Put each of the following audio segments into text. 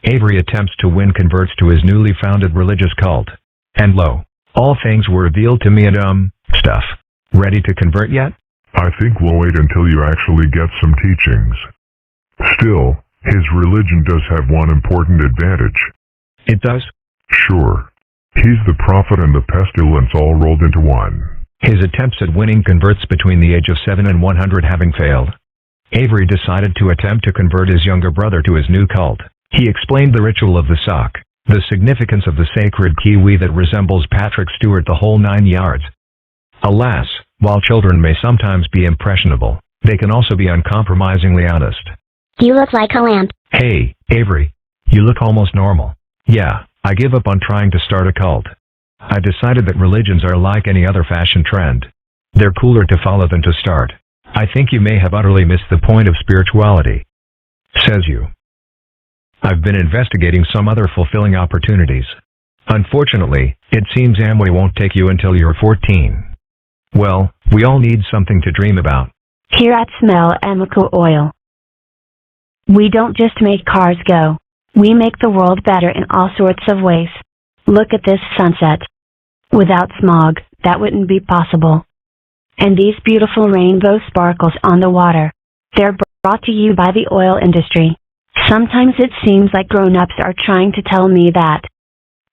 Avery attempts to win converts to his newly founded religious cult. And lo, all things were revealed to me and stuff. Ready to convert yet? I think we'll wait until you actually get some teachings. Still, his religion does have one important advantage. It does? Sure. He's the prophet and the pestilence all rolled into one. His attempts at winning converts between the age of 7 and 100 having failed, Avery decided to attempt to convert his younger brother to his new cult. He explained the ritual of the sock, the significance of the sacred kiwi that resembles Patrick Stewart, the whole 9 yards. Alas, while children may sometimes be impressionable, they can also be uncompromisingly honest. You look like a lamp. Hey, Avery. You look almost normal. Yeah, I give up on trying to start a cult. I decided that religions are like any other fashion trend. They're cooler to follow than to start. I think you may have utterly missed the point of spirituality. Says you. I've been investigating some other fulfilling opportunities. Unfortunately, it seems Amway won't take you until you're 14. Well, we all need something to dream about. Here at Smell Amico Oil, we don't just make cars go. We make the world better in all sorts of ways. Look at this sunset. Without smog, that wouldn't be possible. And these beautiful rainbow sparkles on the water. They're brought to you by the oil industry. Sometimes it seems like grown-ups are trying to tell me that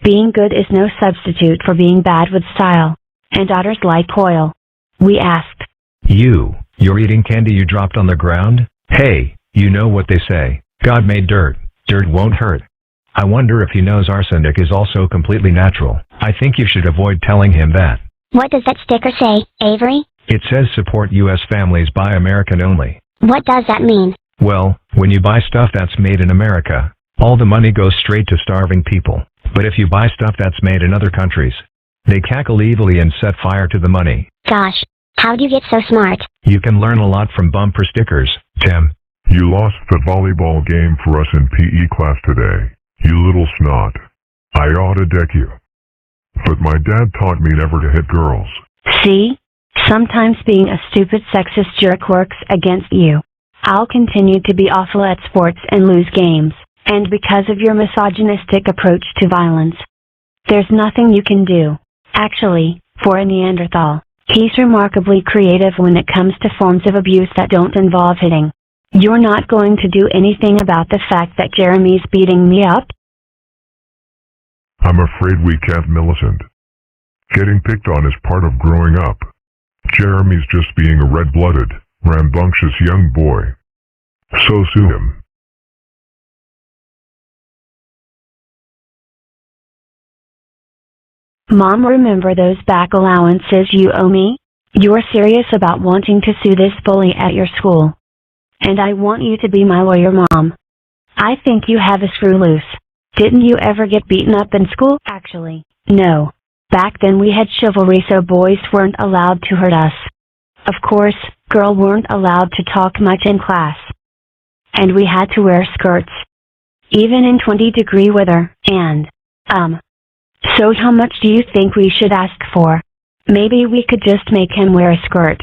being good is no substitute for being bad with style. And daughters like oil. We asked. You're eating candy you dropped on the ground? Hey, you know what they say. God made dirt. Dirt won't hurt. I wonder if he knows arsenic is also completely natural. I think you should avoid telling him that. What does that sticker say, Avery? It says support U.S. families, buy American only. What does that mean? Well, when you buy stuff that's made in America, all the money goes straight to starving people. But if you buy stuff that's made in other countries, they cackle evilly and set fire to the money. Gosh, how'd you get so smart? You can learn a lot from bumper stickers, Tim. You lost the volleyball game for us in PE class today, you little snot. I ought to deck you. But my dad taught me never to hit girls. See? Sometimes being a stupid sexist jerk works against you. I'll continue to be awful at sports and lose games, and because of your misogynistic approach to violence, there's nothing you can do. Actually, for a Neanderthal, he's remarkably creative when it comes to forms of abuse that don't involve hitting. You're not going to do anything about the fact that Jeremy's beating me up? I'm afraid we can't, Millicent. Getting picked on is part of growing up. Jeremy's just being a red-blooded, rambunctious young boy. So sue him. Mom, remember those back allowances you owe me? You're serious about wanting to sue this bully at your school. And I want you to be my lawyer, Mom. I think you have a screw loose. Didn't you ever get beaten up in school? Actually, no. Back then we had chivalry, so boys weren't allowed to hurt us. Of course, girls weren't allowed to talk much in class. And we had to wear skirts. Even in 20-degree weather, and, So how much do you think we should ask for? Maybe we could just make him wear a skirt.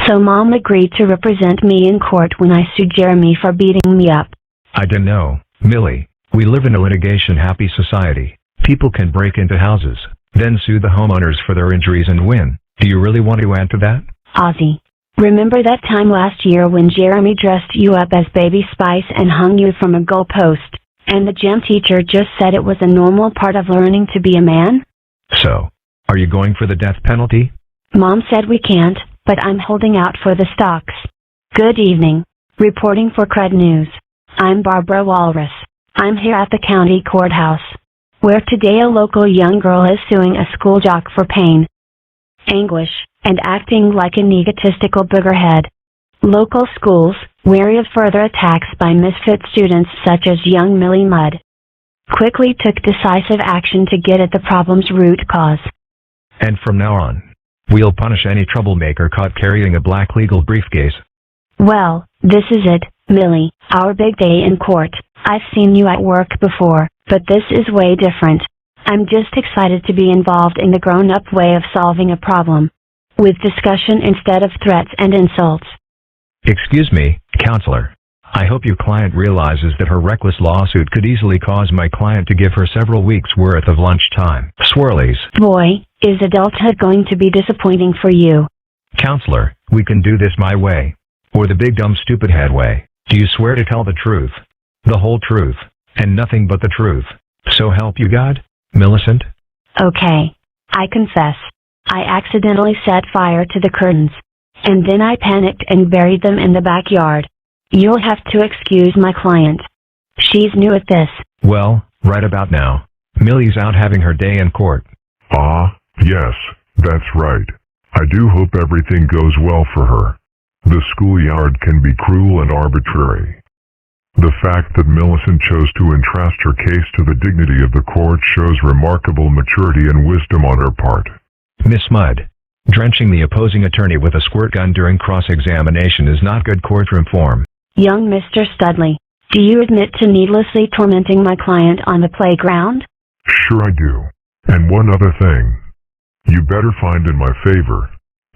So Mom agreed to represent me in court when I sued Jeremy for beating me up. I don't know, Millie. We live in a litigation-happy society. People can break into houses, then sue the homeowners for their injuries and win. Do you really want to add to that? Ozzy, remember that time last year when Jeremy dressed you up as Baby Spice and hung you from a goalpost, and the gym teacher just said it was a normal part of learning to be a man? So, are you going for the death penalty? Mom said we can't, but I'm holding out for the stocks. Good evening. Reporting for Cred News. I'm Barbara Walrus. I'm here at the county courthouse, where today a local young girl is suing a school jock for pain, anguish, and acting like an egotistical boogerhead. Local schools, wary of further attacks by misfit students such as young Millie Mudd, quickly took decisive action to get at the problem's root cause. And from now on, we'll punish any troublemaker caught carrying a black legal briefcase. Well, this is it, Millie, our big day in court. I've seen you at work before, but this is way different. I'm just excited to be involved in the grown-up way of solving a problem, with discussion instead of threats and insults. Excuse me, counselor. I hope your client realizes that her reckless lawsuit could easily cause my client to give her several weeks' worth of lunchtime. Swirlies. Boy, is adulthood going to be disappointing for you. Counselor, we can do this my way. Or the big dumb stupid head way. Do you swear to tell the truth? The whole truth, and nothing but the truth. So help you God, Millicent? Okay. I confess. I accidentally set fire to the curtains. And then I panicked and buried them in the backyard. You'll have to excuse my client. She's new at this. Well, right about now. Millie's out having her day in court. Ah, yes, that's right. I do hope everything goes well for her. The schoolyard can be cruel and arbitrary. The fact that Millicent chose to entrust her case to the dignity of the court shows remarkable maturity and wisdom on her part. Miss Mudd, drenching the opposing attorney with a squirt gun during cross-examination is not good courtroom form. Young Mr. Studley, do you admit to needlessly tormenting my client on the playground? Sure I do. And one other thing. You better find in my favor,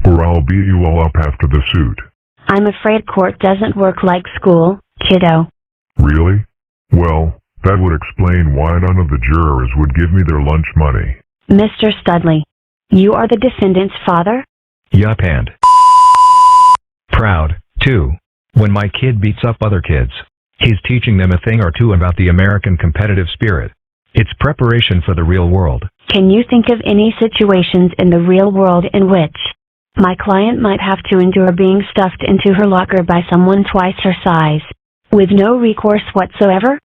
or I'll beat you all up after the suit. I'm afraid court doesn't work like school, kiddo. Really? Well, that would explain why none of the jurors would give me their lunch money. Mr. Studley, you are the defendant's father? Yup, and proud, too. When my kid beats up other kids, he's teaching them a thing or two about the American competitive spirit. It's preparation for the real world. Can you think of any situations in the real world in which my client might have to endure being stuffed into her locker by someone twice her size, with no recourse whatsoever?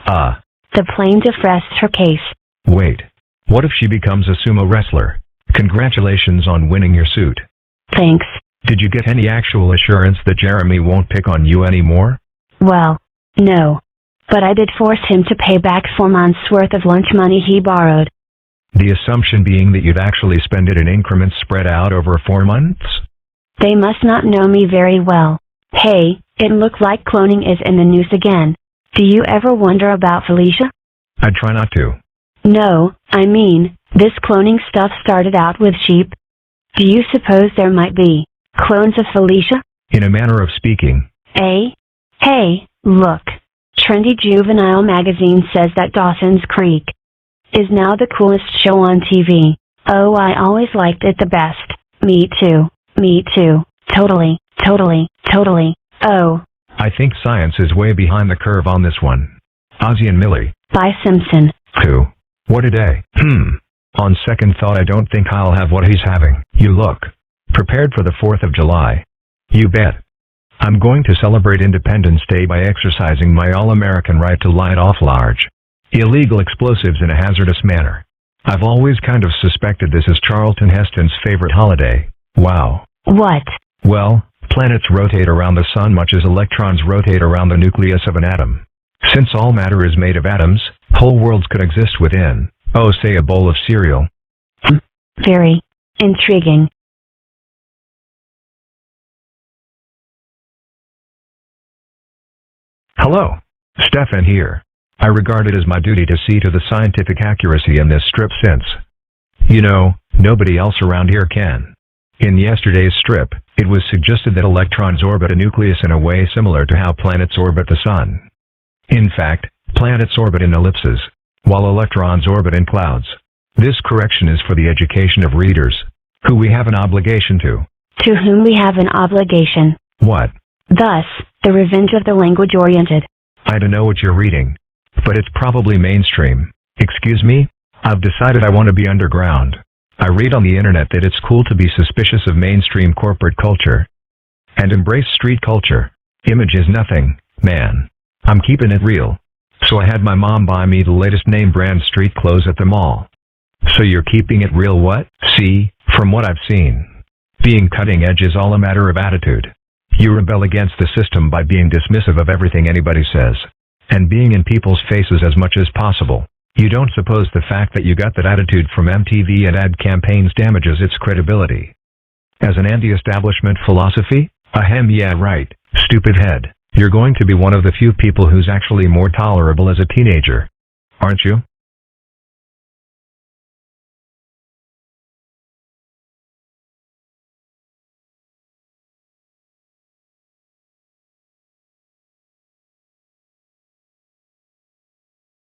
The plaintiff rests her case. Wait. What if she becomes a sumo wrestler? Congratulations on winning your suit. Thanks. Did you get any actual assurance that Jeremy won't pick on you anymore? Well, no. But I did force him to pay back 4 months' worth of lunch money he borrowed. The assumption being that you'd actually spend it in increments spread out over 4 months? They must not know me very well. Hey, it looks like cloning is in the news again. Do you ever wonder about Felicia? I try not to. No, I mean, this cloning stuff started out with sheep. Do you suppose there might be clones of Felicia? In a manner of speaking. Eh? Hey, look. Trendy Juvenile magazine says that Dawson's Creek is now the coolest show on TV. Oh, I always liked it the best. Me too. Me too. Totally, totally, totally. Oh. I think science is way behind the curve on this one. Ozzie and Millie. Bye, Simpson. Who? What a day. On second thought, I don't think I'll have what he's having. You look prepared for the 4th of July. You bet. I'm going to celebrate Independence Day by exercising my all-American right to light off large, illegal explosives in a hazardous manner. I've always kind of suspected this is Charlton Heston's favorite holiday. Wow. What? Well, planets rotate around the sun much as electrons rotate around the nucleus of an atom. Since all matter is made of atoms, whole worlds could exist within, say a bowl of cereal. Very intriguing. Hello. Stefan here. I regard it as my duty to see to the scientific accuracy in this strip since, nobody else around here can. In yesterday's strip, it was suggested that electrons orbit a nucleus in a way similar to how planets orbit the sun. In fact, planets orbit in ellipses, while electrons orbit in clouds. This correction is for the education of readers, who we have an obligation to. To whom we have an obligation. What? Thus, the revenge of the language-oriented. I don't know what you're reading, but it's probably mainstream. Excuse me? I've decided I want to be underground. I read on the internet that it's cool to be suspicious of mainstream corporate culture and embrace street culture. Image is nothing, man. I'm keeping it real. So I had my mom buy me the latest name brand street clothes at the mall. So you're keeping it real what? See, from what I've seen, being cutting edge is all a matter of attitude. You rebel against the system by being dismissive of everything anybody says, and being in people's faces as much as possible. You don't suppose the fact that you got that attitude from MTV and ad campaigns damages its credibility as an anti-establishment philosophy? Ahem, yeah right, stupid head. You're going to be one of the few people who's actually more tolerable as a teenager, aren't you?